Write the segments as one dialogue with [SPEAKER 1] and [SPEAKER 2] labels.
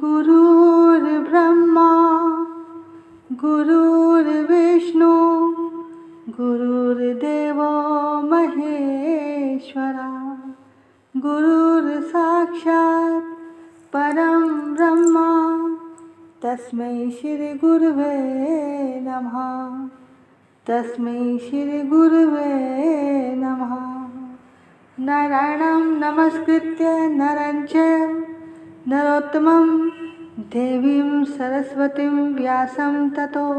[SPEAKER 1] गुरुर्ब्रह्मा गुरुर्विष्णु गुरुर्देवो महेश्वरा गुरुर्साक्षात् परं ब्रह्म तस्मै श्री गुरुवे नमः। तस्मै श्री गुरुवे नमः। नारायणं नमस्कृत्य नरं चैव नरोत्तमं देवीं सरस्वतीं व्यासं ततो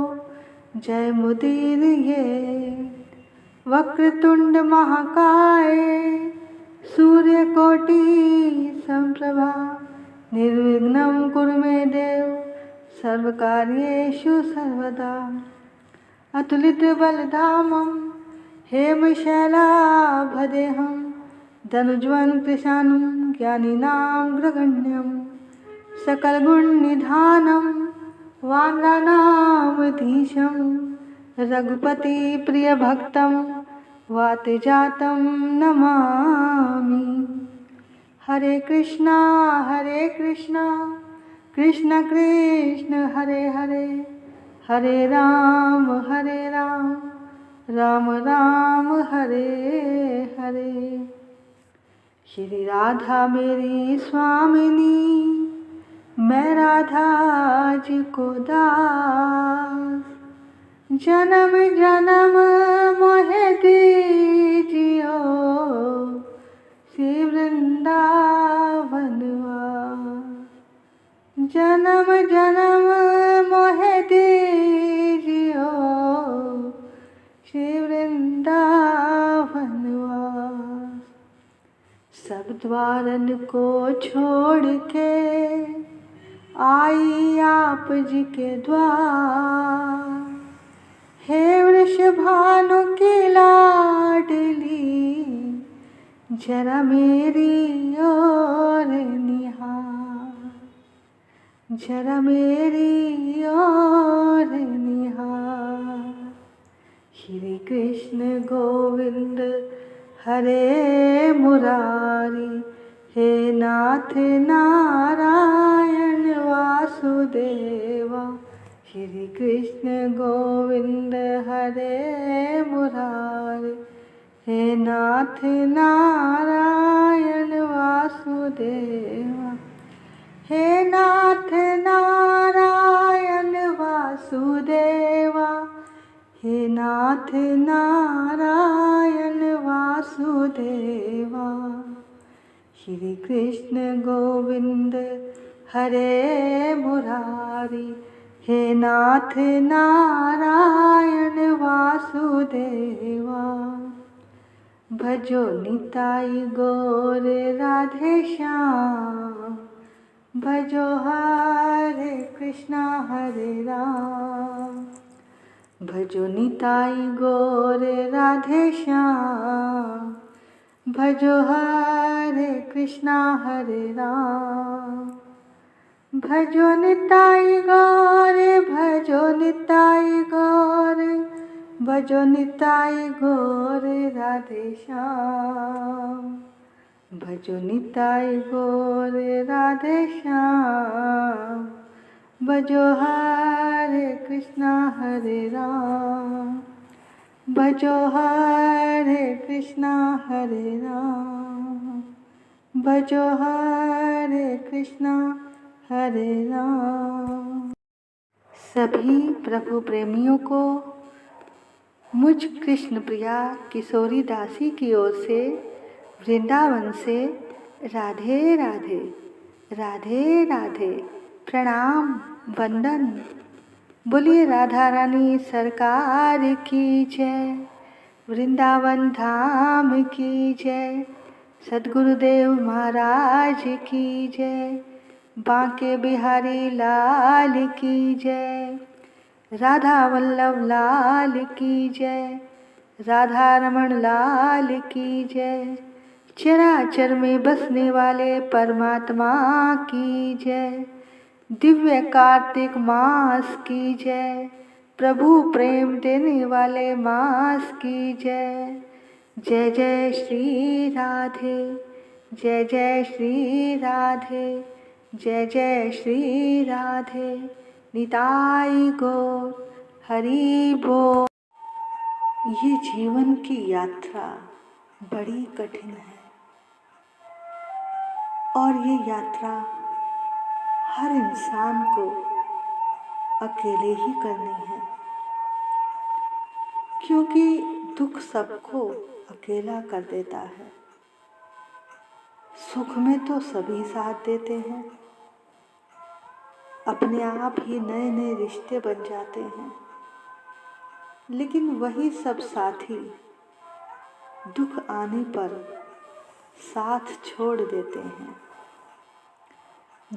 [SPEAKER 1] जयमुदीरयेत्। वक्रतुंड महाकाय सूर्यकोटि समप्रभा निर्विघ्नं कुरु मे देव सर्वकार्येषु सर्वदा। अतुलितबलधामं हेमशैलाभदेहं धनुज्वं कृशानं ज्ञानिनां ग्रगण्यं सकलगुणनिधानं वानराणामधीशं रघुपतिप्रियभक्तं वातजातं नमामि। हरे कृष्णा कृष्ण कृष्ण हरे हरे हरे राम राम राम हरे हरे। श्री राधा मेरी स्वामिनी मैं राधा जी को दास। जन्म जन्म मोहे दीजियो श्री वृंदावन वास। जन्म जन्म मोहे दीजियो श्री वृंदावन वास। सब द्वारन को छोड़ के आई आप जी के द्वार। हे वृषभानु की लाडली जरा मेरी ओर निहार। जरा मेरी ओर निहार। श्री कृष्ण गोविंद हरे मुरारी हे नाथ नारायण वासुदेवा। श्री कृष्ण गोविंद हरे मुरारी हे नाथ नारायण वासुदेवा। हे नाथ नारायण वासुदेवा। हे नाथ नारायण वासुदेवा। श्री कृष्ण गोविंद हरे मुरारी हे नाथ नारायण वासुदेवा। भजो निताई गौर राधे श्याम। भजो हरे कृष्णा हरे राम। भजो निताई गौर राधे श्याम। भजो हरे कृष्णा हरे राम। भजो निताई गौर भजो निताई गौर भजो निताई गौर राधे श्याम। भजो निताई गौर राधे श्याम। भजो हरे कृष्णा हरे राम। भजो हरे कृष्णा हरे राम। भजो हरे कृष्णा हरे राम। सभी प्रभु प्रेमियों को मुझ कृष्ण प्रिया किशोरी दासी की ओर से वृंदावन से राधे राधे राधे राधे प्रणाम वंदन। बोलिए राधा रानी सरकार की जय। वृंदावन धाम की जय। सद्गुरुदेव महाराज की जय। बांके बिहारी लाल की जय। राधा वल्लभ लाल की जय। राधा रमण लाल की जय। चराचर में बसने वाले परमात्मा की जय। दिव्य कार्तिक मास की जय। प्रभु प्रेम देने वाले मास की जय। जय जय श्री राधे। जय जय श्री राधे। जय जय श्री राधे निताई गौर हरि बोल। ये जीवन की यात्रा बड़ी कठिन है और ये यात्रा हर इंसान को अकेले ही करनी है, क्योंकि दुख सबको अकेला कर देता है। सुख में तो सभी साथ देते हैं, अपने आप ही नए नए रिश्ते बन जाते हैं, लेकिन वही सब साथी दुख आने पर साथ छोड़ देते हैं।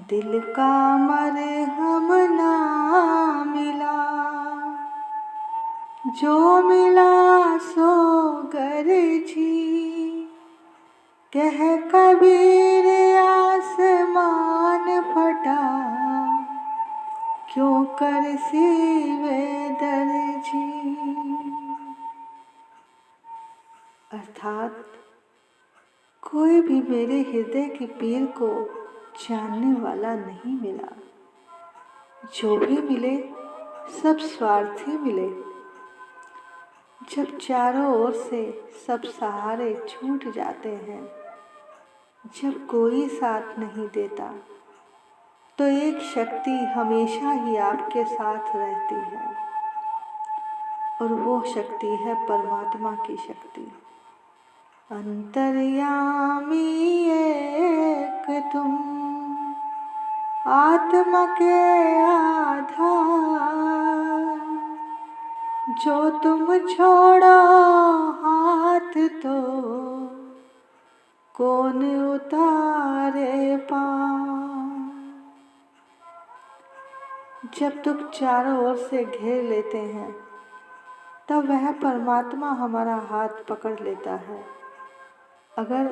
[SPEAKER 1] दिल का मरहम ना मिला, जो मिला सो गरजी, कह कबीर आसमान फटा, क्यों कर सीवे दर्जी। अर्थात कोई भी मेरे हृदय की पीर को जानने वाला नहीं मिला। जो भी मिले सब स्वार्थी मिले। जब चारों ओर से सब सहारे छूट जाते हैं, जब कोई साथ नहीं देता, तो एक शक्ति हमेशा ही आपके साथ रहती है, और वो शक्ति है परमात्मा की शक्ति। अंतर्यामी एक तुम, आत्मा के आधार, जो तुम छोड़ो हाथ तो कौन उतारे पाँव। जब दुख चारों ओर से घेर लेते हैं, तब वह परमात्मा हमारा हाथ पकड़ लेता है। अगर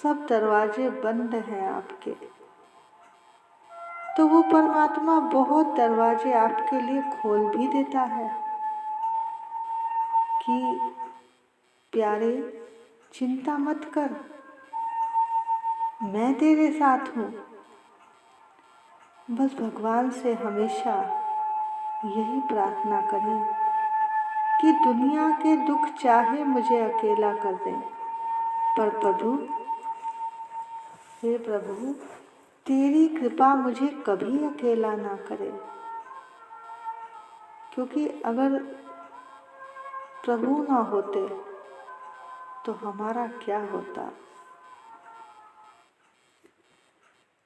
[SPEAKER 1] सब दरवाजे बंद हैं आपके, तो वो परमात्मा बहुत दरवाजे आपके लिए खोल भी देता है कि प्यारे चिंता मत कर, मैं तेरे साथ हूँ। बस भगवान से हमेशा यही प्रार्थना करें कि दुनिया के दुख चाहे मुझे अकेला कर दें, पर प्रभु, हे प्रभु, तेरी कृपा मुझे कभी अकेला ना करे। क्योंकि अगर प्रभु ना होते तो हमारा क्या होता।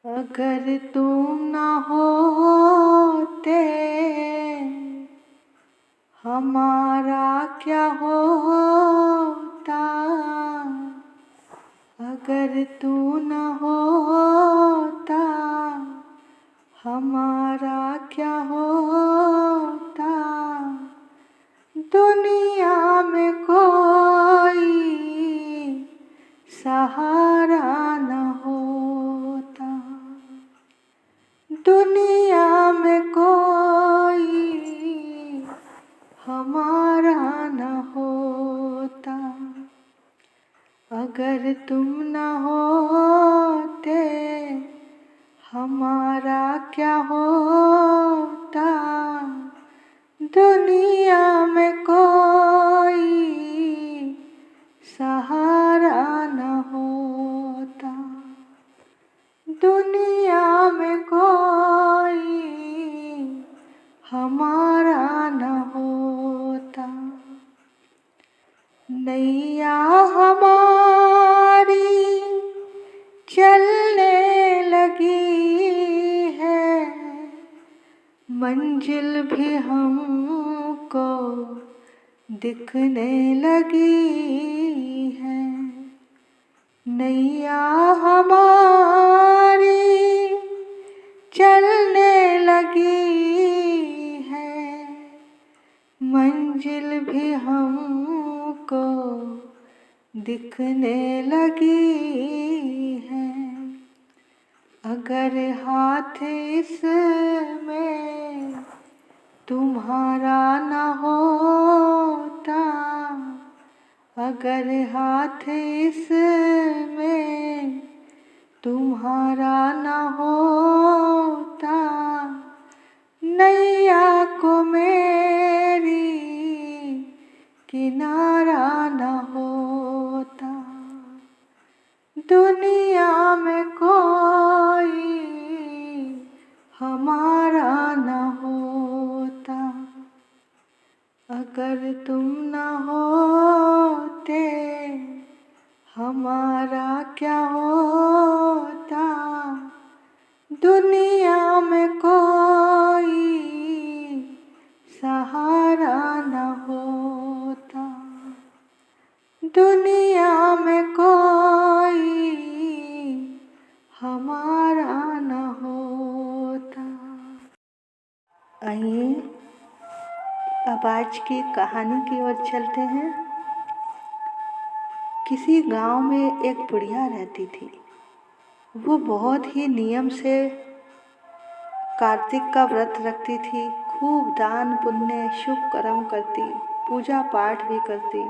[SPEAKER 1] अगर तुम ना होते हमारा क्या होता, अगर तू न होता हमारा क्या होता, दुनिया में कोई सहारा न होता, दुनिया में कोई हमारा न होता। अगर तुम न होते हमारा क्या होता, दुनिया में कोई सहारा न होता, दुनिया में कोई हमारा न होता। नैया हमारी चलने लगी है, मंजिल भी हमको दिखने लगी है। नैया हमारी चलने लगी है, मंजिल भी हमको दिखने लगी है। अगर हाथ इसमें तुम्हारा न होता, अगर हाथ इसमें तुम्हारा न होता नैया को मेरी किनारा न होता, दुनिया में कोई हमारा न होता। अगर तुम न होते हमारा क्या होता, दुनिया में कोई सहारा न होता, दुनिया में कोई हमारा न होता। आइए अब आज की कहानी की ओर चलते हैं। किसी गांव में एक बुढ़िया रहती थी। वो बहुत ही नियम से कार्तिक का व्रत रखती थी, खूब दान पुण्य शुभ कर्म करती, पूजा पाठ भी करती।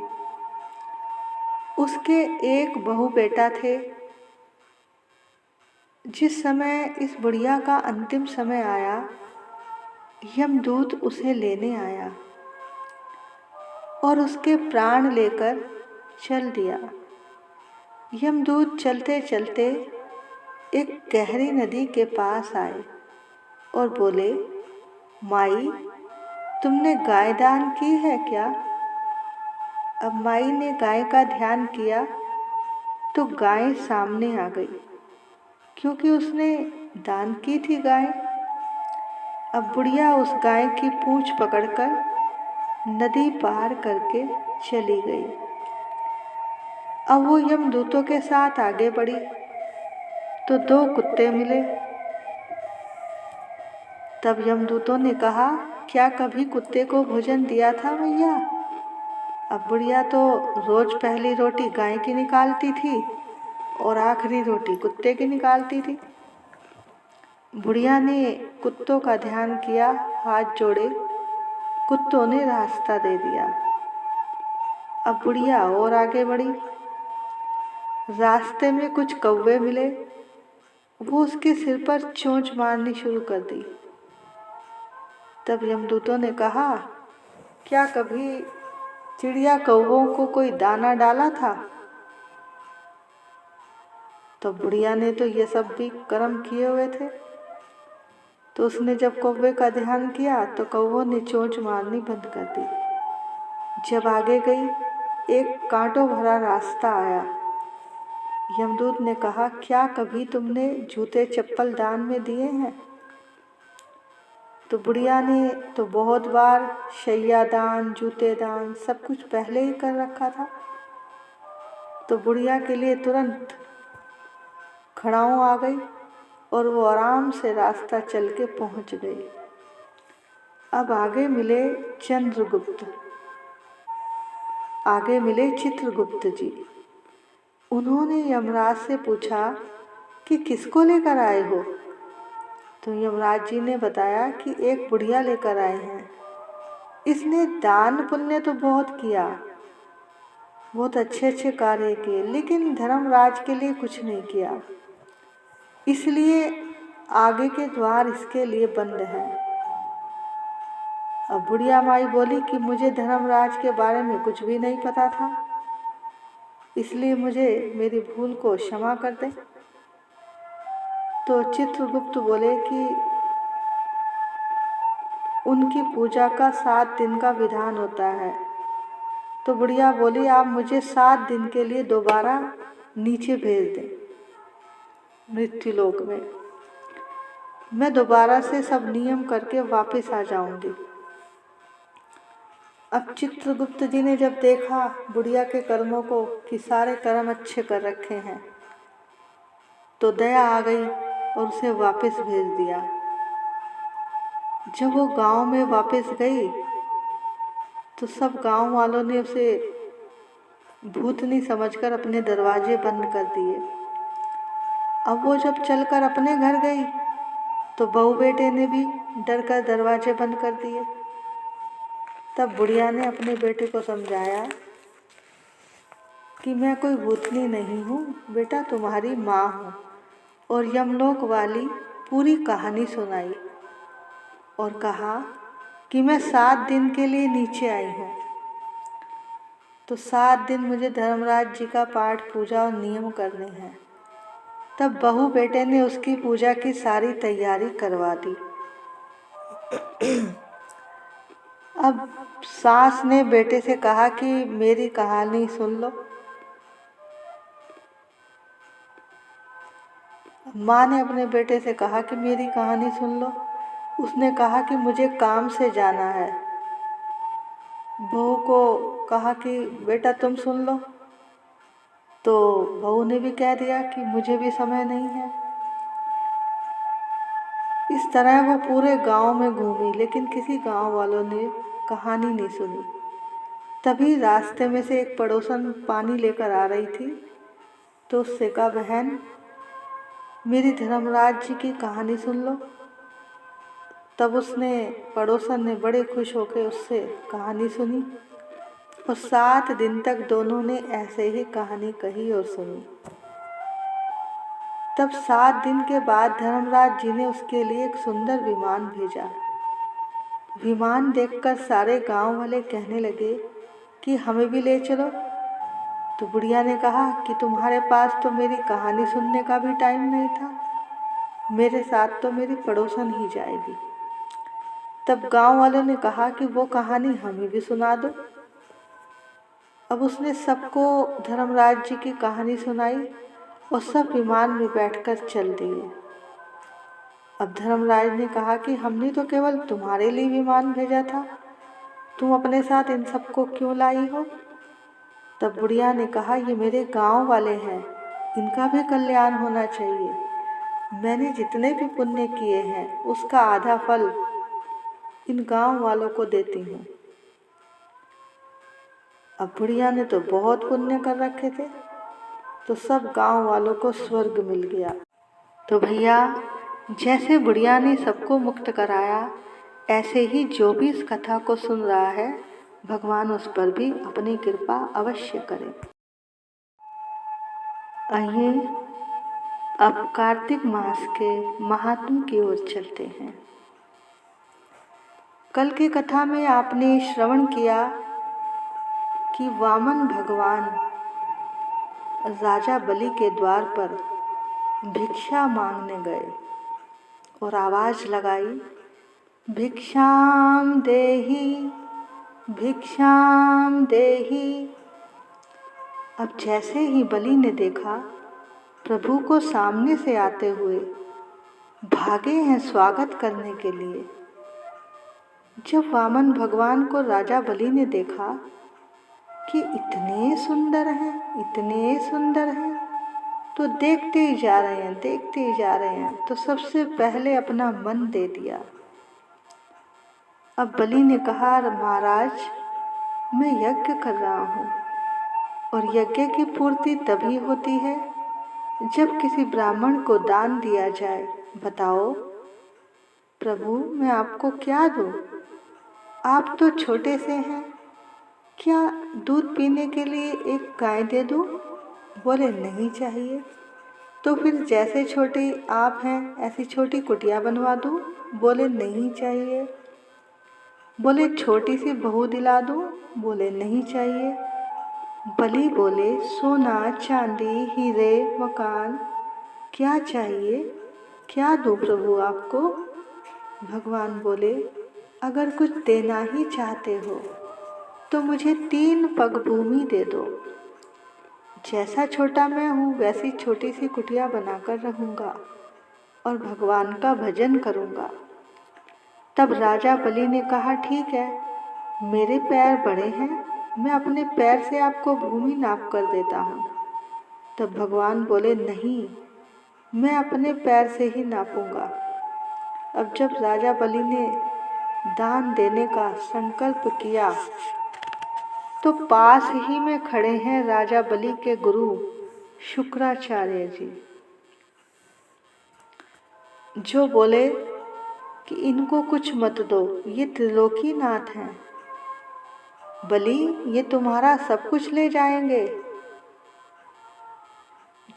[SPEAKER 1] उसके एक बहू बेटा थे। जिस समय इस बुढ़िया का अंतिम समय आया, यमदूत उसे लेने आया और उसके प्राण लेकर चल दिया। यमदूत चलते चलते एक गहरी नदी के पास आए और बोले, माई, तुमने गाय दान की है क्या? अब माई ने गाय का ध्यान किया तो गाय सामने आ गई, क्योंकि उसने दान की थी गाय। अब बुढ़िया उस गाय की पूंछ पकड़कर नदी पार करके चली गई। अब वो यमदूतों के साथ आगे बढ़ी तो दो कुत्ते मिले। तब यमदूतों ने कहा, क्या कभी कुत्ते को भोजन दिया था भैया? अब बुढ़िया तो रोज पहली रोटी गाय की निकालती थी और आखिरी रोटी कुत्ते की निकालती थी। बुढ़िया ने कुत्तों का ध्यान किया, हाथ जोड़े, कुत्तों ने रास्ता दे दिया। अब बुढ़िया और आगे बढ़ी। रास्ते में कुछ कौवे मिले। वो उसके सिर पर चोंच मारनी शुरू कर दी। तब यमदूतों ने कहा, क्या कभी चिड़िया कौवों को कोई दाना डाला था? तो बुढ़िया ने तो ये सब भी कर्म किए हुए थे। तो उसने जब कौवे का ध्यान किया तो कौवों ने चोंच मारनी बंद कर दी। जब आगे गई, एक कांटों भरा रास्ता आया। यमदूत ने कहा, क्या कभी तुमने जूते चप्पल दान में दिए हैं? तो बुढ़िया ने तो बहुत बार शैया दान, जूते दान सब कुछ पहले ही कर रखा था। तो बुढ़िया के लिए तुरंत खड़ाऊ आ गई और वो आराम से रास्ता चल के पहुंच गई। अब आगे मिले चंद्रगुप्त, आगे मिले चित्रगुप्त जी। उन्होंने यमराज से पूछा कि किसको लेकर आए हो? तो यमराज जी ने बताया कि एक बुढ़िया लेकर आए हैं। इसने दान पुण्य तो बहुत किया, बहुत अच्छे अच्छे कार्य किए, लेकिन धर्मराज के लिए कुछ नहीं किया, इसलिए आगे के द्वार इसके लिए बंद हैं। अब बुढ़िया माई बोली कि मुझे धर्मराज के बारे में कुछ भी नहीं पता था, इसलिए मुझे मेरी भूल को क्षमा कर दे। तो चित्रगुप्त बोले कि उनकी पूजा का 7 दिन का विधान होता है। तो बुढ़िया बोली, आप मुझे 7 दिन के लिए दोबारा नीचे भेज दें मृत्युलोक में, मैं दोबारा से सब नियम करके वापस आ जाऊंगी। अब चित्रगुप्त जी ने जब देखा बुढ़िया के कर्मों को कि सारे कर्म अच्छे कर रखे हैं, तो दया आ गई और उसे वापस भेज दिया। जब वो गांव में वापस गई तो सब गांव वालों ने उसे भूतनी समझकर अपने दरवाजे बंद कर दिए। अब वो जब चलकर अपने घर गई तो बहू बेटे ने भी डर कर दरवाजे बंद कर दिए। तब बुढ़िया ने अपने बेटे को समझाया कि मैं कोई भूतनी नहीं हूँ बेटा, तुम्हारी माँ हूँ और यमलोक वाली पूरी कहानी सुनाई और कहा कि मैं 7 दिन के लिए नीचे आई हूँ, तो 7 दिन मुझे धर्मराज जी का पाठ पूजा और नियम करने हैं। तब बहू बेटे ने उसकी पूजा की सारी तैयारी करवा दी। अब सास ने बेटे से कहा कि मेरी कहानी सुन लो। माँ ने अपने बेटे से कहा कि मेरी कहानी सुन लो। उसने कहा कि मुझे काम से जाना है। बहू को कहा कि बेटा तुम सुन लो, तो बहू ने भी कह दिया कि मुझे भी समय नहीं है। इस तरह वो पूरे गांव में घूमी, लेकिन किसी गांव वालों ने कहानी नहीं सुनी। तभी रास्ते में से एक पड़ोसन पानी लेकर आ रही थी, तो उससे कहा, बहन मेरी धर्मराज जी की कहानी सुन लो। तब उसने पड़ोसन ने बड़े खुश होकर उससे कहानी सुनी और 7 दिन तक दोनों ने ऐसे ही कहानी कही और सुनी। तब 7 दिन के बाद धर्मराज जी ने उसके लिए एक सुंदर विमान भेजा। विमान देखकर सारे गांव वाले कहने लगे कि हमें भी ले चलो। तो बुढ़िया ने कहा कि तुम्हारे पास तो मेरी कहानी सुनने का भी टाइम नहीं था, मेरे साथ तो मेरी पड़ोसन ही जाएगी। तब गांव वालों ने कहा कि वो कहानी हमें भी सुना दो। अब उसने सबको धर्मराज जी की कहानी सुनाई और सब विमान में बैठकर चल दिए। अब धर्मराज ने कहा कि हमने तो केवल तुम्हारे लिए विमान भेजा था, तुम अपने साथ इन सबको क्यों लाई हो? तब बुढ़िया ने कहा, ये मेरे गांव वाले हैं, इनका भी कल्याण होना चाहिए। मैंने जितने भी पुण्य किए हैं उसका आधा फल इन गांव वालों को देती हूँ। अब बुढ़िया ने तो बहुत पुण्य कर रखे थे, तो सब गांव वालों को स्वर्ग मिल गया। तो भैया, जैसे बुढ़िया ने सबको मुक्त कराया, ऐसे ही जो भी इस कथा को सुन रहा है, भगवान उस पर भी अपनी कृपा अवश्य करे। आइए अब कार्तिक मास के महात्म की ओर चलते हैं। कल की कथा में आपने श्रवण किया कि वामन भगवान राजा बलि के द्वार पर भिक्षा मांगने गए और आवाज लगाई, भिक्षाम देहि भिक्षाम देहि। अब जैसे ही बलि ने देखा प्रभु को सामने से आते हुए, भागे हैं स्वागत करने के लिए। जब वामन भगवान को राजा बलि ने देखा कि इतने सुंदर हैं, तो देखते ही जा रहे हैं, तो सबसे पहले अपना मन दे दिया। अब बलि ने कहा, महाराज मैं यज्ञ कर रहा हूँ और यज्ञ की पूर्ति तभी होती है जब किसी ब्राह्मण को दान दिया जाए। बताओ प्रभु, मैं आपको क्या दूँ? आप तो छोटे से हैं, क्या दूध पीने के लिए एक गाय दे दूँ? बोले नहीं चाहिए। तो फिर जैसे छोटे आप हैं ऐसी छोटी कुटिया बनवा दूँ? बोले नहीं चाहिए। बोले छोटी सी बहू दिला दूँ? बोले नहीं चाहिए। बलि बोले, सोना चांदी हीरे मकान क्या चाहिए, क्या दूँ प्रभु आपको? भगवान बोले, अगर कुछ देना ही चाहते हो तो मुझे 3 पग भूमि दे दो। जैसा छोटा मैं हूँ वैसी छोटी सी कुटिया बनाकर रहूँगा और भगवान का भजन करूँगा। तब राजा बलि ने कहा, ठीक है, मेरे पैर बड़े हैं, मैं अपने पैर से आपको भूमि नाप कर देता हूँ। तब भगवान बोले, नहीं, मैं अपने पैर से ही नापूंगा। अब जब राजा बलि ने दान देने का संकल्प किया तो पास ही में खड़े हैं राजा बलि के गुरु शुक्राचार्य जी, जो बोले कि इनको कुछ मत दो, ये त्रिलोकीनाथ हैं। बलि, ये तुम्हारा सब कुछ ले जाएंगे।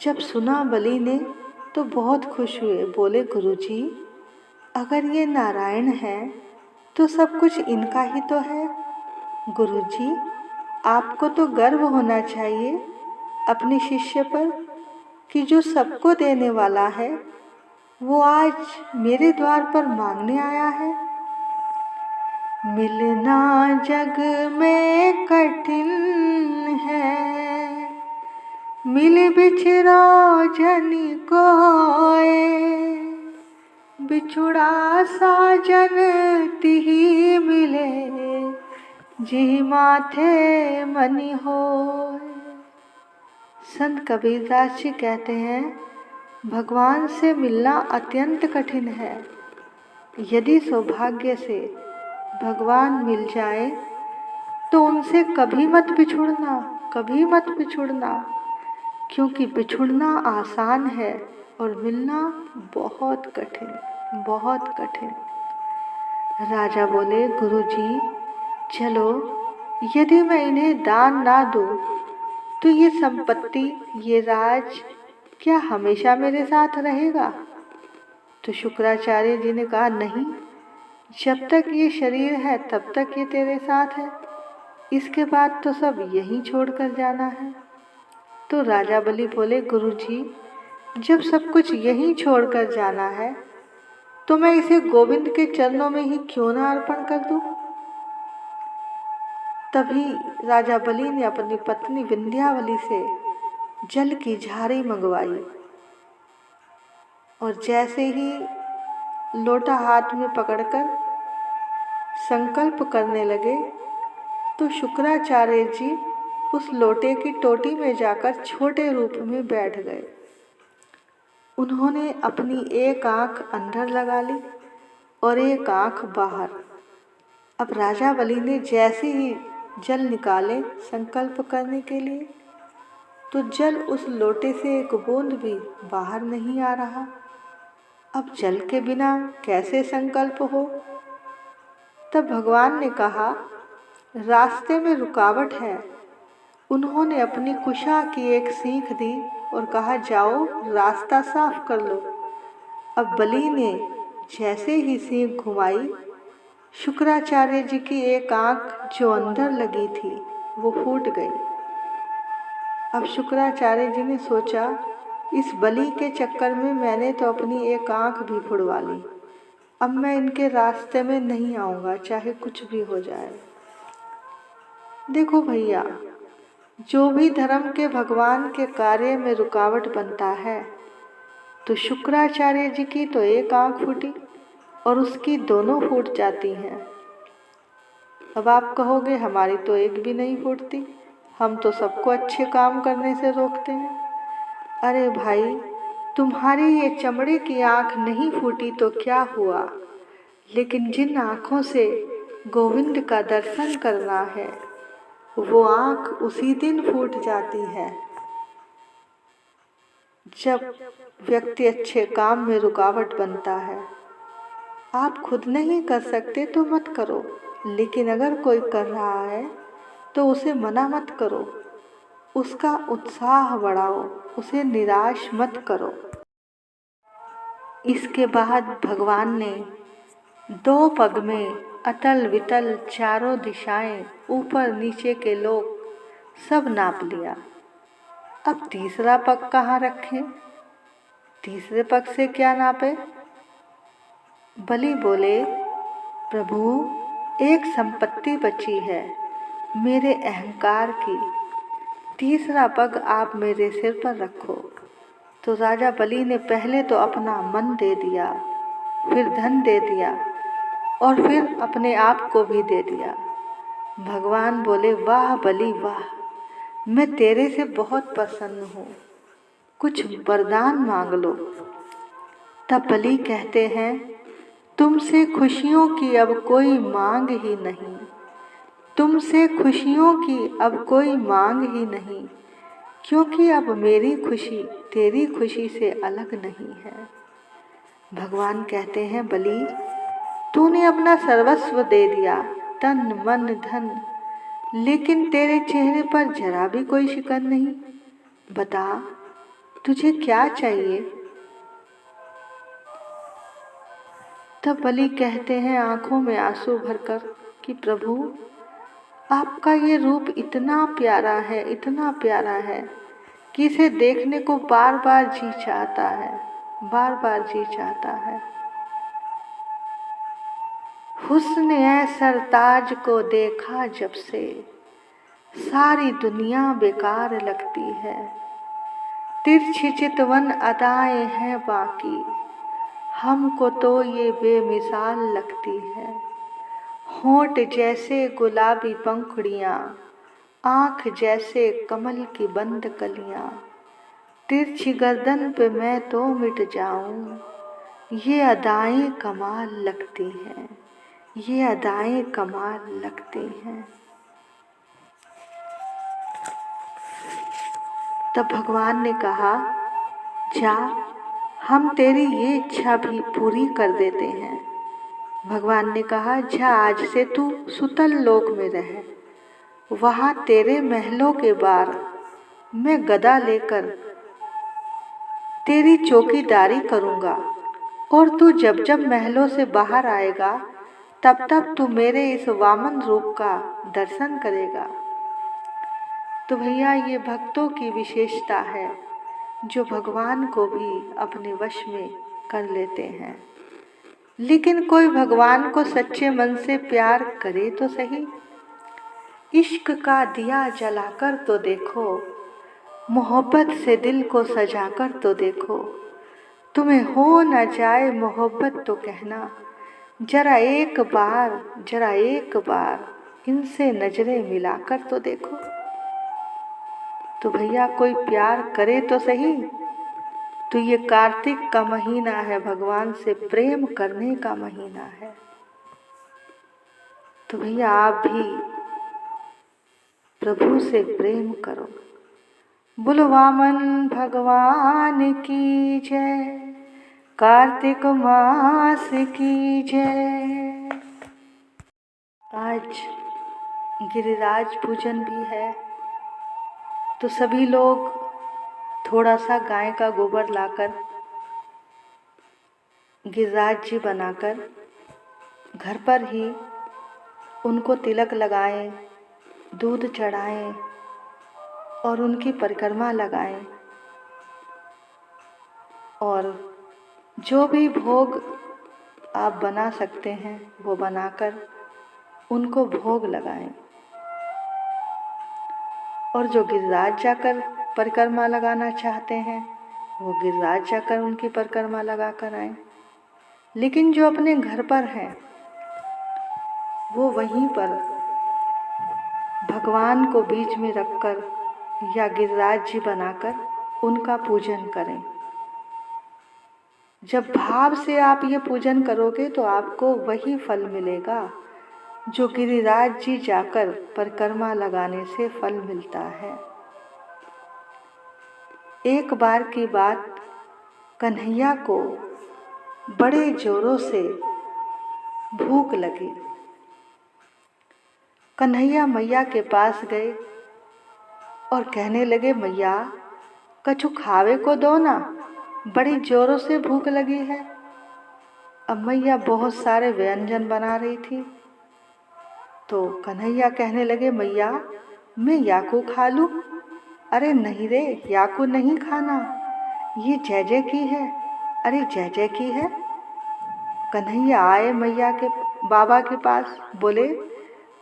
[SPEAKER 1] जब सुना बलि ने तो बहुत खुश हुए। बोले, गुरुजी, अगर ये नारायण है तो सब कुछ इनका ही तो है। गुरुजी, आपको तो गर्व होना चाहिए अपने शिष्य पर कि जो सबको देने वाला है वो आज मेरे द्वार पर मांगने आया है। मिलना जग में कठिन है, मिल बिछड़ा जन कोय, बिछुड़ा साजन तिही मिले, जी माथे मनि होय। संत कबीरदास जी कहते हैं, भगवान से मिलना अत्यंत कठिन है। यदि सौभाग्य से भगवान मिल जाए तो उनसे कभी मत बिछुड़ना, कभी मत बिछुड़ना, क्योंकि बिछुड़ना आसान है और मिलना बहुत कठिन, बहुत कठिन। राजा बोले, गुरुजी, चलो, यदि मैं इन्हें दान ना दूं तो ये संपत्ति, ये राज क्या हमेशा मेरे साथ रहेगा? तो शुक्राचार्य जी ने कहा, नहीं, जब तक ये शरीर है तब तक ये तेरे साथ है, इसके बाद तो सब यहीं छोड़कर जाना है। तो राजा बलि बोले, गुरुजी, जब सब कुछ यहीं छोड़कर जाना है तो मैं इसे गोविंद के चरणों में ही क्यों ना अर्पण कर दूं? तभी राजा बलि ने अपनी पत्नी विंध्यावली से जल की झारी मंगवाई और जैसे ही लोटा हाथ में पकड़कर संकल्प करने लगे तो शुक्राचार्य जी उस लोटे की टोटी में जाकर छोटे रूप में बैठ गए। उन्होंने अपनी एक आंख अंदर लगा ली और एक आंख बाहर। अब राजा बलि ने जैसे ही जल निकाले संकल्प करने के लिए तो जल उस लोटे से एक बूंद भी बाहर नहीं आ रहा। अब जल के बिना कैसे संकल्प हो? तब भगवान ने कहा, रास्ते में रुकावट है। उन्होंने अपनी कुशा की एक सीख दी और कहा, जाओ, रास्ता साफ कर लो। अब बलि ने जैसे ही सीख घुमाई, शुक्राचार्य जी की एक आंख जो अंदर लगी थी वो फूट गई। अब शुक्राचार्य जी ने सोचा, इस बलि के चक्कर में मैंने तो अपनी एक आंख भी फुड़वा ली। अब मैं इनके रास्ते में नहीं आऊँगा, चाहे कुछ भी हो जाए। देखो भैया, जो भी धर्म के भगवान के कार्य में रुकावट बनता है, तो शुक्राचार्य जी की तो एक आंख फूटी और उसकी दोनों फूट जाती हैं। अब आप कहोगे, हमारी तो एक भी नहीं फूटती, हम तो सबको अच्छे काम करने से रोकते हैं। अरे भाई, तुम्हारी ये चमड़े की आंख नहीं फूटी तो क्या हुआ, लेकिन जिन आँखों से गोविंद का दर्शन करना है वो आँख उसी दिन फूट जाती है जब व्यक्ति अच्छे काम में रुकावट बनता है। आप खुद नहीं कर सकते तो मत करो, लेकिन अगर कोई कर रहा है तो उसे मना मत करो, उसका उत्साह बढ़ाओ, उसे निराश मत करो। इसके बाद भगवान ने 2 पग में अतल वितल चारों दिशाएं, ऊपर नीचे के लोग सब नाप लिया। अब तीसरा पग कहाँ रखें? तीसरे पग से क्या नापे? बलि बोले, प्रभु, एक संपत्ति बची है मेरे अहंकार की, तीसरा पग आप मेरे सिर पर रखो। तो राजा बलि ने पहले तो अपना मन दे दिया, फिर धन दे दिया और फिर अपने आप को भी दे दिया। भगवान बोले, वाह बलि वाह, मैं तेरे से बहुत प्रसन्न हूँ, कुछ वरदान मांग लो। तब बलि कहते हैं, तुमसे खुशियों की अब कोई मांग ही नहीं, तुमसे खुशियों की अब कोई मांग ही नहीं, क्योंकि अब मेरी खुशी तेरी खुशी से अलग नहीं है। भगवान कहते हैं, बलि, तूने अपना सर्वस्व दे दिया, तन मन धन, लेकिन तेरे चेहरे पर जरा भी कोई शिकन नहीं। बता, तुझे क्या चाहिए? तब बलि कहते हैं आंखों में आंसू भरकर कि प्रभु, आपका ये रूप इतना प्यारा है, इतना प्यारा है कि इसे देखने को बार बार जी चाहता है, बार बार जी चाहता है। हुस्न ए सरताज को देखा जब से सारी दुनिया बेकार लगती है। तिरछी चितवन अदाएं हैं बाकी, हमको तो ये बेमिसाल लगती है। होंठ जैसे गुलाबी पंखुड़ियाँ, आँख जैसे कमल की बंद कलियाँ, तिरछी गर्दन पे मैं तो मिट जाऊं। ये अदाएं कमाल लगती हैं, ये अदाएं कमाल लगती हैं। तब भगवान ने कहा, जा, हम तेरी ये इच्छा भी पूरी कर देते हैं। भगवान ने कहा, जा, आज से तू सुतल लोक में रह, वहाँ तेरे महलों के बाहर मैं गदा लेकर तेरी चौकीदारी करूँगा, और तू जब जब महलों से बाहर आएगा तब तब तू मेरे इस वामन रूप का दर्शन करेगा। तो भैया, ये भक्तों की विशेषता है जो भगवान को भी अपने वश में कर लेते हैं। लेकिन कोई भगवान को सच्चे मन से प्यार करे तो सही। इश्क का दिया जलाकर तो देखो, मोहब्बत से दिल को सजाकर तो देखो। तुम्हें हो न जाए मोहब्बत तो कहना, जरा एक बार इनसे नजरें मिलाकर तो देखो। तो भैया, कोई प्यार करे तो सही। तो ये कार्तिक का महीना है, भगवान से प्रेम करने का महीना है। तो भैया, आप भी प्रभु से प्रेम करो। बोलो वामन भगवान की जय, कार्तिक मास की जय। आज गिरिराज पूजन भी है, तो सभी लोग थोड़ा सा गाय का गोबर लाकर गिरिराज जी बनाकर घर पर ही उनको तिलक लगाएं, दूध चढ़ाएं और उनकी परिक्रमा लगाएं। और जो भी भोग आप बना सकते हैं वो बनाकर उनको भोग लगाएं। और जो गिरिराज जाकर परिक्रमा लगाना चाहते हैं वो गिरिराज जाकर उनकी परिक्रमा लगा कर आएं। लेकिन जो अपने घर पर हैं वो वहीं पर भगवान को बीच में रखकर या गिरिराज जी बनाकर उनका पूजन करें। जब भाव से आप ये पूजन करोगे तो आपको वही फल मिलेगा जो गिरिराज जी जाकर परिक्रमा लगाने से फल मिलता है। एक बार की बात, कन्हैया को बड़े जोरों से भूख लगी। कन्हैया मैया के पास गए और कहने लगे, मैया, कछु खावे को दो ना, बड़ी जोरों से भूख लगी है। अब मैया बहुत सारे व्यंजन बना रही थी, तो कन्हैया कहने लगे, मैया, मैं याकू खा लूं? अरे नहीं रे, याकू नहीं खाना, ये जय जय की है। अरे जय जय की है। कन्हैया आए मैया के बाबा के पास, बोले,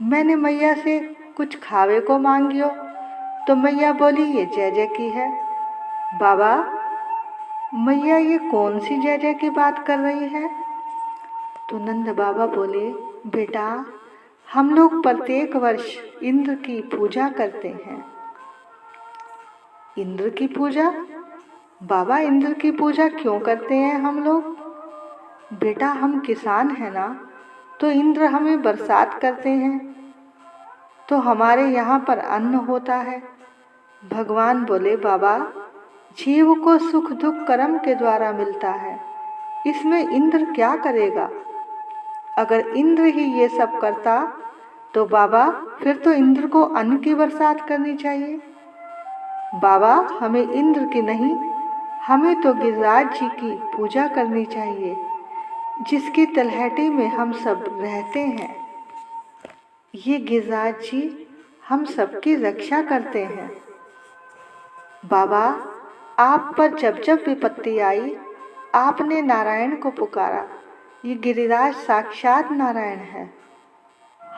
[SPEAKER 1] मैंने मैया से कुछ खावे को मांगियो। तो मैया बोली, ये जय जय की है। बाबा, मैया ये कौन सी जय जय की बात कर रही है? तो नंद बाबा बोले, बेटा, हम लोग प्रत्येक वर्ष इंद्र की पूजा करते हैं। इंद्र की पूजा? बाबा, इंद्र की पूजा क्यों करते हैं हम लोग? बेटा, हम किसान हैं ना, तो इंद्र हमें बरसात करते हैं, तो हमारे यहाँ पर अन्न होता है। भगवान बोले, बाबा, जीव को सुख दुख कर्म के द्वारा मिलता है, इसमें इंद्र क्या करेगा? अगर इंद्र ही ये सब करता तो बाबा, फिर तो इंद्र को अन्न की बरसात करनी चाहिए। बाबा, हमें इंद्र की नहीं, हमें तो गिरिराज जी की पूजा करनी चाहिए। जिसकी तलहटी में हम सब रहते हैं। ये गिरिराज जी हम सबकी रक्षा करते हैं। बाबा, आप पर जब जब विपत्ति आई, आपने नारायण को पुकारा। ये गिरिराज साक्षात नारायण है।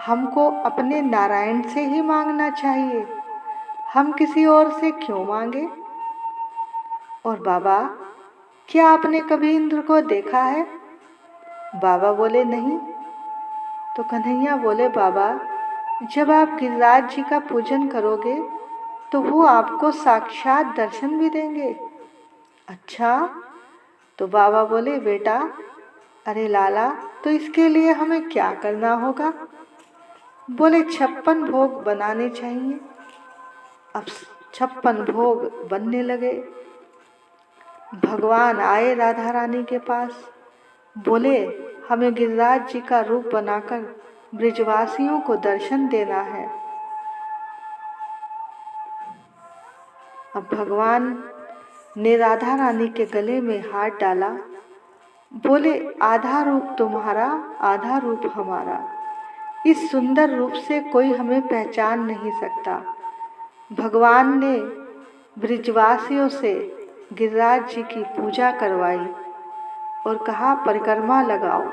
[SPEAKER 1] हमको अपने नारायण से ही मांगना चाहिए, हम किसी और से क्यों मांगे? और बाबा, क्या आपने कभी इंद्र को देखा है? बाबा बोले नहीं। तो कन्हैया बोले, बाबा, जब आप गिरिराज जी का पूजन करोगे तो वो आपको साक्षात दर्शन भी देंगे। अच्छा? तो बाबा बोले, बेटा, अरे लाला, तो इसके लिए हमें क्या करना होगा? बोले 56 भोग बनाने चाहिए। अब 56 भोग बनने लगे। भगवान आए राधा रानी के पास, बोले हमें गिरिराज जी का रूप बनाकर ब्रिजवासियों को दर्शन देना है। अब भगवान ने राधा रानी के गले में हाथ डाला, बोले आधा रूप तुम्हारा, आधा रूप हमारा। इस सुंदर रूप से कोई हमें पहचान नहीं सकता। भगवान ने ब्रिजवासियों से गिरिराज जी की पूजा करवाई और कहा परिक्रमा लगाओ।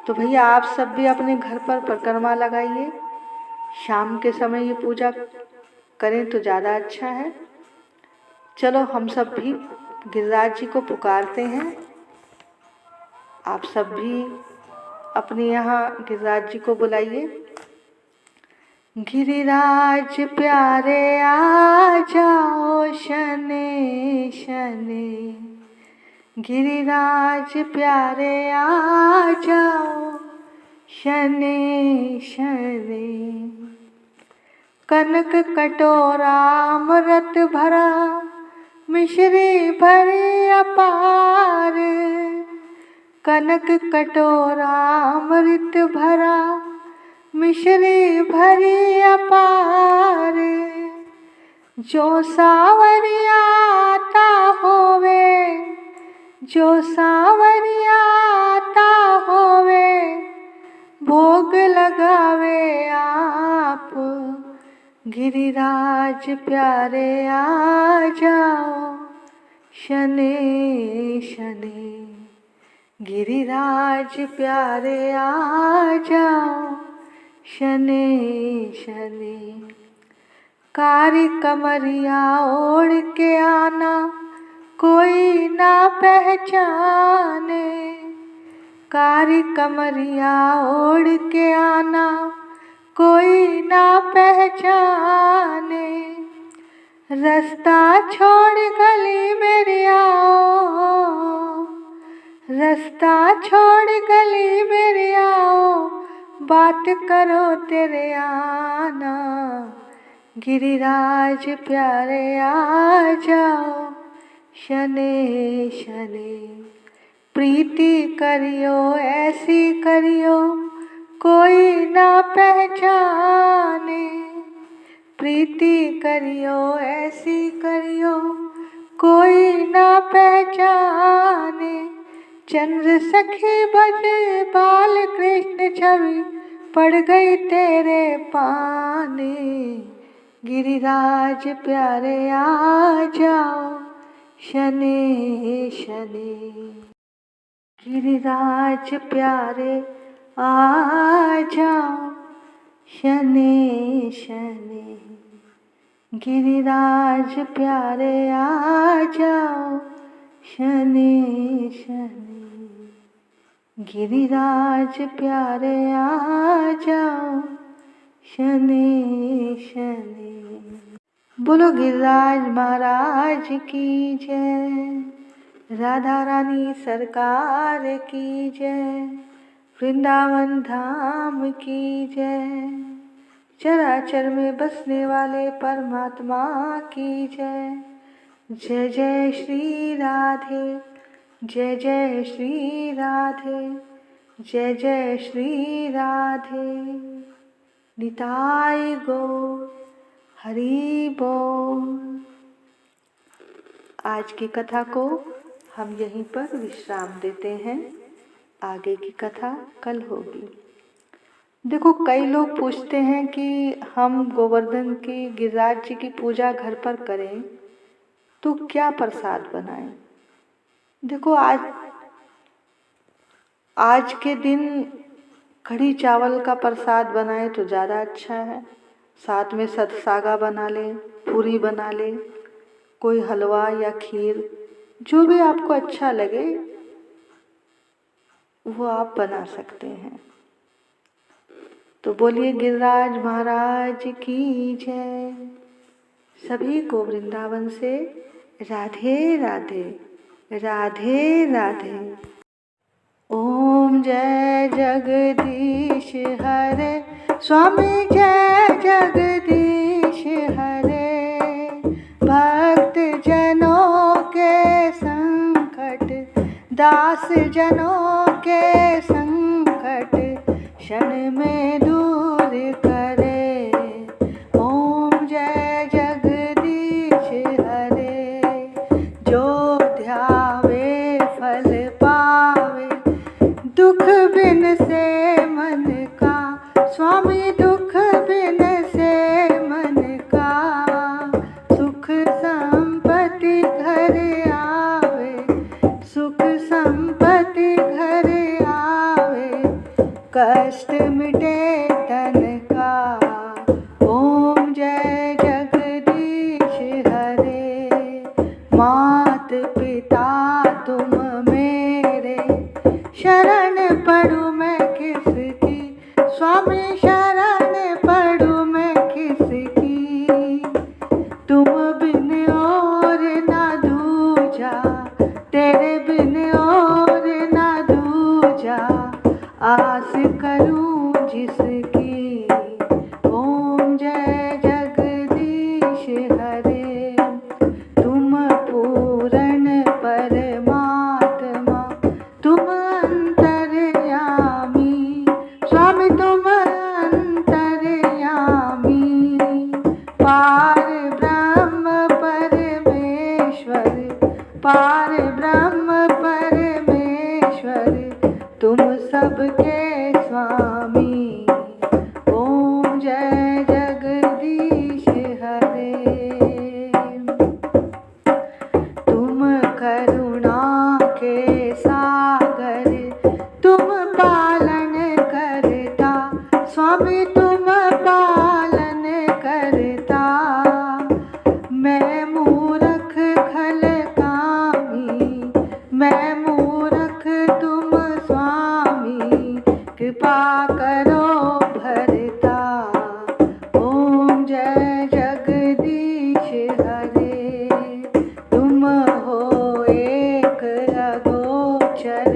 [SPEAKER 1] तो भैया आप सब भी अपने घर पर परिक्रमा लगाइए। शाम के समय ये पूजा करें तो ज़्यादा अच्छा है। चलो हम सब भी गिरिराज जी को पुकारते हैं। आप सब भी अपने यहाँ गिरिराज जी को बुलाइए। गिरिराज प्यारे आ जाओ शने शने, गिरिराज प्यारे आ जाओ शने शने। कनक कटोरा अमृत भरा, मिश्री भरी अपार। कनक कटोरा अमृत भरा, मिश्री भरी अपार। जो सावरिया आता होवे, जो सावरिया आता होवे, भोग लगावे आप। गिरिराज प्यारे आ जाओ शने शने, गिरिराज प्यारे आ जाओ शने शने। कारी कमरिया ओढ़ के आना, कोई ना पहचाने। कारी कमरिया ओढ़ के आना, कोई ना पहचाने। रास्ता छोड़ गली मेरी आओ, रास्ता छोड़ गली मेरी आओ, बात करो तेरे आना। गिरिराज प्यारे आ जाओ शने शने। प्रीति करियो ऐसी करियो, कोई ना पहचाने। प्रीति करियो ऐसी करियो, कोई ना पहचाने। चंद्र सखी भज बाल कृष्ण छवि, पड़ गई तेरे पाने। गिरिराज प्यारे आ जाओ शने शने, गिरिराज प्यारे आ जाओ शने शने। गिरिराज प्यारे आ जाओ शने शने, गिरिराज प्यारे आ जाओ शने शने। बोलो गिरिराज महाराज की जय, राधा रानी सरकार की जय, वृंदावन धाम की जय, चराचर में बसने वाले परमात्मा की जय। जय जय श्री राधे, जय जय श्री राधे, जय जय श्री राधे। निताई गौर हरि बोल। आज की कथा को हम यहीं पर विश्राम देते हैं। आगे की कथा कल होगी। देखो, कई लोग पूछते हैं कि हम गोवर्धन की, गिरिराज जी की पूजा घर पर करें तो क्या प्रसाद बनाएं। देखो, आज के दिन कढ़ी चावल का प्रसाद बनाए तो ज़्यादा अच्छा है। साथ में सतसागा बना लें, पूरी बना लें, कोई हलवा या खीर, जो भी आपको अच्छा लगे वो आप बना सकते हैं। तो बोलिए गिरिराज महाराज की जय। सभी को वृंदावन से राधे राधे, राधे राधे। ओम जय जगदीश हरे, स्वामी जय जगदीश हरे। भक्त जनों के संकट, दास जनों के संकट क्षण में दूर करे। ओम जय जगदीश हरे। जो ध्यावे फल पावे, दुख बिन से मन का, स्वामी दुख बिन से मन का। सुख संपत्ति घर आवे, सुख संपत्ति घर आवे, कष्ट मिटे तन का। ओम जय जगदीश हरे। मात पिता तुम मेरे, शरण पड़ूं मैं किसकी, स्वामी शरण पड़ूं मैं किसकी। तुम बिन और ना दूजा, तेरे बिन और ना दूजा, आस करूं जिसकी। ओम जय जगदीश हरे। तुम पूर्ण परमात्मा, तुम अंतर्यामी, स्वामी तुम अंतर्यामी। पार ब्रह्म परमेश्वर, पार ब्रह्म परमेश्वर, तुम सबके स्वामी। ओम जय जगदीश हरे। तुम करुणा के सागर, तुम पालन करता, स्वामी तुम पालन करता। मैं मूर्ख खल कामी, मैं मूर्ख तुम स्वामी, कृपा करो भरता। ओम जय जगदीश हरे। तुम हो एक अगोचर,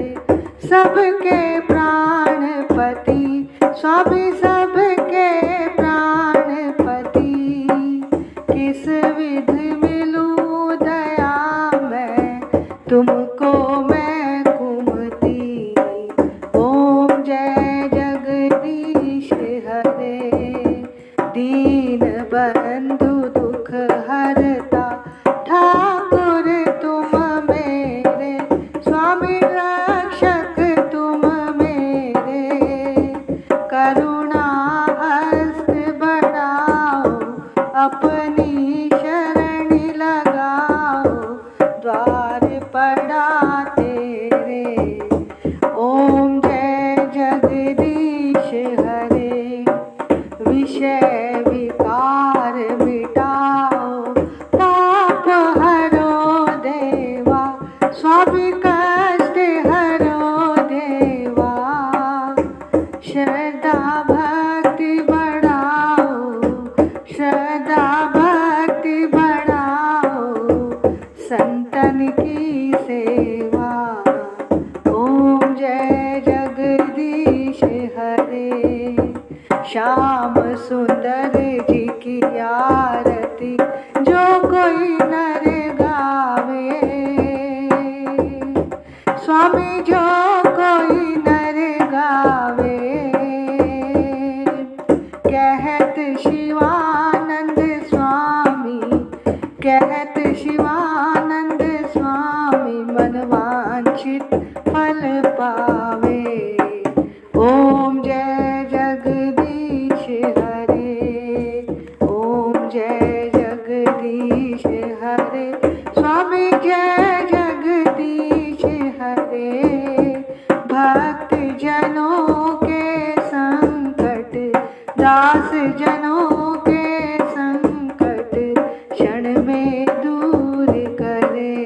[SPEAKER 1] सबके प्राणपति, स्वामी सबके प्राणपति। किस विध मिलूं दया मैं, तुमको मैं कुमति। ओम जय जगदीश हरे। दीन बंधु दुख हरता, ठाकुर तुम मेरे, स्वामी रक्षक तुम मेरे। करुणा हस्त बढ़ाओ, अपनी शरण लगाओ, द्वार पड़ा तेरे। ओम जय जगदीश हरे। विषय विकार मिटाओ, पाप हरो देवा, स्वामी कष्ट हरो देवा। श्रद्धा भक्ति बढ़ाओ, श्रद्धा भक्ति बढ़ाओ, संतन की सेवा। ओम जय जगदीश हरे। श्याम सुंदर जी की आरती, जो कोई नर गावे, स्वामी जो कोई नर गावे। कहत शिवानंद स्वामी, कहत शिवानंद स्वामी, मन वांछित फल पावे। ओम जय जगदीश हरे, ओम जय जगदीश हरे, स्वामी जय जगदीश हरे। भक्त जनों के संकट, दास जनों के संकट, क्षण में दूर करे।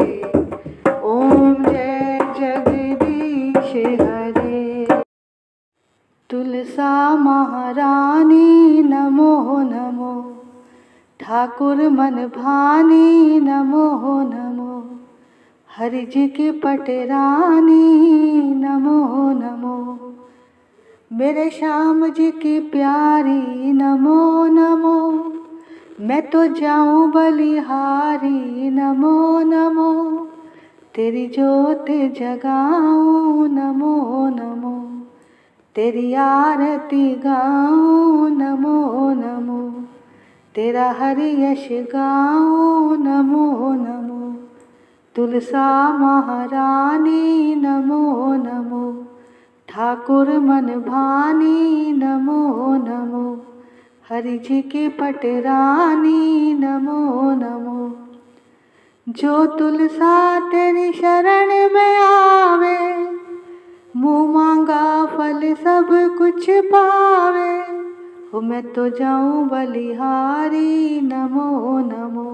[SPEAKER 1] ओम जय जगदीश हरे। तुलसा महारानी नमो नमो, ठाकुर मन भानी नमो नमो, हरि जी की पटरानी नमो नमो, मेरे श्याम जी की प्यारी नमो नमो, मैं तो जाऊं बलिहारी नमो नमो, तेरी जोत जगाऊं नमो नमो, तेरी आरती गाऊं नमो नमो, तेरा हरि यश गाऊं नमो नमो। तुलसा महारानी नमो नमो, ठाकुर मन भानी नमो नमो, हरि जी की पटरानी नमो नमो। जो तुलसा तेरी शरण में आवे, मुँह मांगा फल सब कुछ पावे। हो मैं तो जाऊं बलिहारी नमो नमो,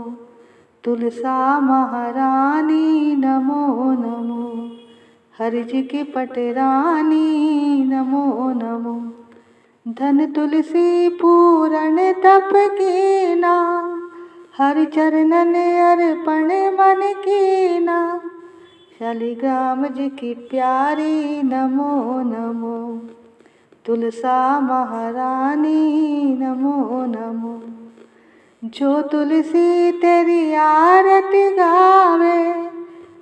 [SPEAKER 1] तुलसा महारानी नमो नमो, हरि जी की पटरानी नमो नमो। धन तुलसी पूरण तप कीना, हरि चरणन अर्पण मन कीना, शालिग्राम जी की प्यारी नमो नमो, तुलसा महारानी नमो नमो। जो तुलसी तेरी आरती गावे,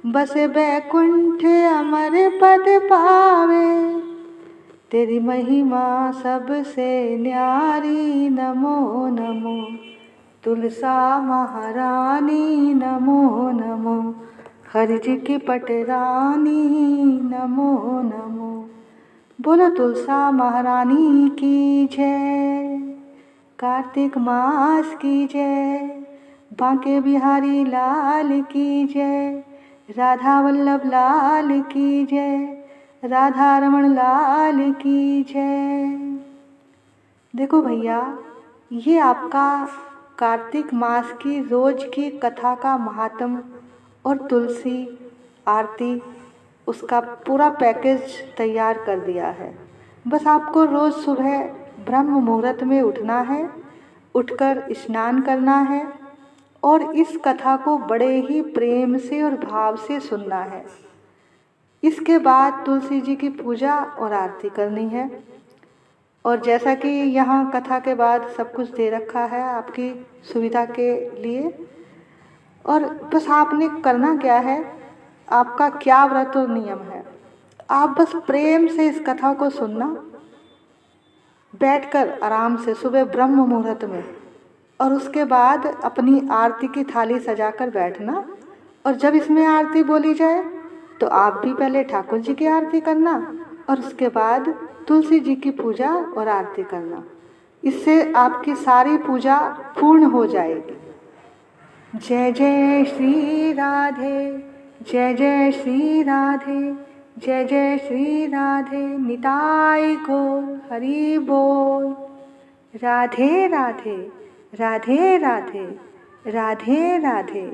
[SPEAKER 1] बस बैकुंठ अमर पद पावे। तेरी महिमा सबसे न्यारी नमो नमो, तुलसा महारानी नमो नमो, हरि जी की पटरानी नमो नमो। बोलो तुलसा महारानी की जय, कार्तिक मास की जय, बांके बिहारी लाल की जय, राधा वल्लभ लाल की जय, राधा रमण लाल की जय। देखो भैया, ये आपका कार्तिक मास की रोज की कथा का महात्म और तुलसी आरती, उसका पूरा पैकेज तैयार कर दिया है। बस आपको रोज़ सुबह ब्रह्म मुहूर्त में उठना है, उठकर स्नान करना है और इस कथा को बड़े ही प्रेम से और भाव से सुनना है। इसके बाद तुलसी जी की पूजा और आरती करनी है। और जैसा कि यहाँ कथा के बाद सब कुछ दे रखा है आपकी सुविधा के लिए, और बस आपने करना क्या है, आपका क्या व्रत और नियम है, आप बस प्रेम से इस कथा को सुनना, बैठकर आराम से सुबह ब्रह्म मुहूर्त में, और उसके बाद अपनी आरती की थाली सजाकर बैठना। और जब इसमें आरती बोली जाए तो आप भी पहले ठाकुर जी की आरती करना और उसके बाद तुलसी जी की पूजा और आरती करना। इससे आपकी सारी पूजा पूर्ण हो जाएगी। जय जय श्री राधे, जय जय श्री राधे, जय जय श्री राधे, निताई गौर हरि बोल। राधे राधे, राधे राधे, राधे राधे।